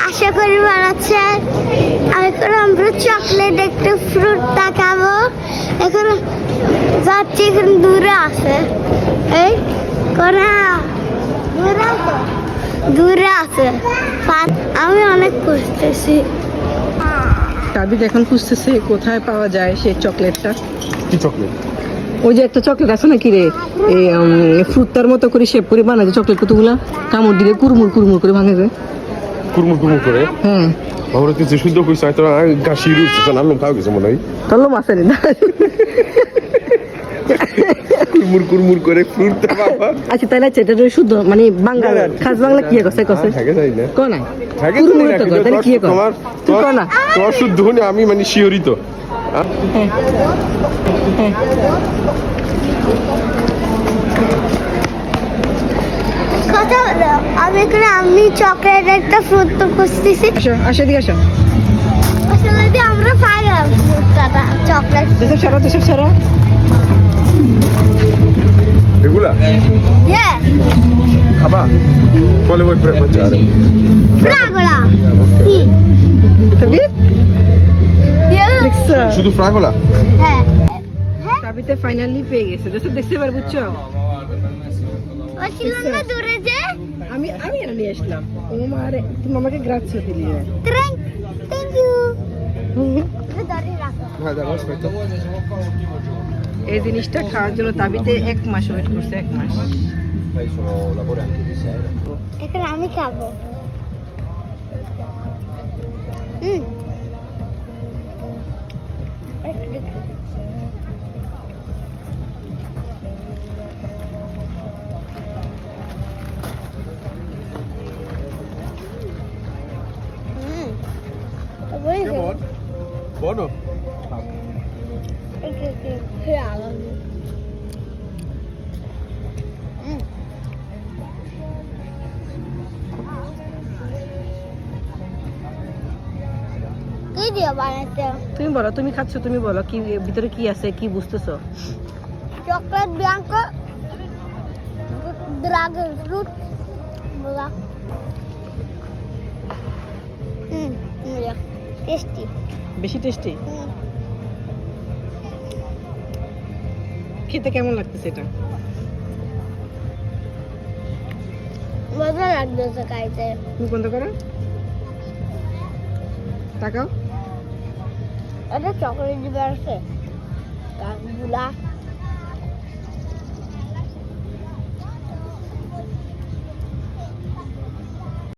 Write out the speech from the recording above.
আশা করি বানাচ্ছে। এখন আমরা চকলেট একটা ফ্রুট খাবো। এখন যাচ্ছি, এখন দূরে আছে, এই কোনা দূরে আছে। আমি অনেক খুঁজতেছি। তাবিদ এখন খুঁজতেছে কোথায় পাওয়া যায় সেই চকলেটটা। কি চকলেট? ওই যে একটা চকলেট আছে না কি রে, এই ফ্রুটটার মতো করে শেপ করে বানায় যে চকলেট কতগুলা, কামড় দিলে কুরমুর কুরমুর করে ভাঙে যায়। কুরমুর কুরমুর করে? হ্যাঁ। বাবার তো যে শুদ্ধ কইছে তো গাছি রুছে তো নাম খাও গেছে মনে হয়। তল্লো মাছের না। কুরমুর কুরমুর করে ফ্রুটটা বাবা। আচ্ছা তাহলে আচ্ছা, এটা শুদ্ধ মানে বাংলা, খাস বাংলা কি কছে কছে থাকে যাই না। কোন না থাকে কুরমুর তো কয়, তাহলে কি কয়? তোমার তুই কয় না। তোমার শুদ্ধ হনে আমি মানে শিওরিত। কথা হলো, আমি চকলেট একটা ফ্রুট তো খুঁজতেছি। আসো আসো দিকে আসো। আসলে যে আমরা পাইলাম ফ্রুটটা, চকলেট। দেশে সরো দেশে সরো। এগুলা ইয়ে খাবা বলে ওই প্রেমাচার ফ্রাগোলা। কি? তাবিদ দেখছো? শুধু ফ্রাগোলা? হ্যাঁ। তাবিতে ফাইনালি পেয়ে গেছে। দেখতে পার বুঝছো? ওই ছিল না দূরে যে। আমি এটা নিয়ে আসলাম। তুমি আমাকে গ্রাচ্ছো দিলি। Thank you. ধরে রাখো। হ্যাঁ দেখো এই জিনিসটা খাওয়ার জন্য তাবিতে 1 মাস ওয়েট করছে, 1 মাস। এখন আমি খাবো। কেমন? বলো। কি দিয়ে বানাতে? তুমি বলো, তুমি খাচ্ছ, তুমি বলো কি ভিতরে কি আছে, কি বুঝতেছো? চকলেট ব্ল্যাঙ্কো, ড্রাগন ফ্রুট, বলা। টেস্টি, বেশি টেস্টি। খেতে কেমন লাগতেছে এটা? মজা লাগতেছে খাইতে। তুমি বন্ধ করো, তাকাও। এটা চকলেট দিবে আছে, গাছগুলা।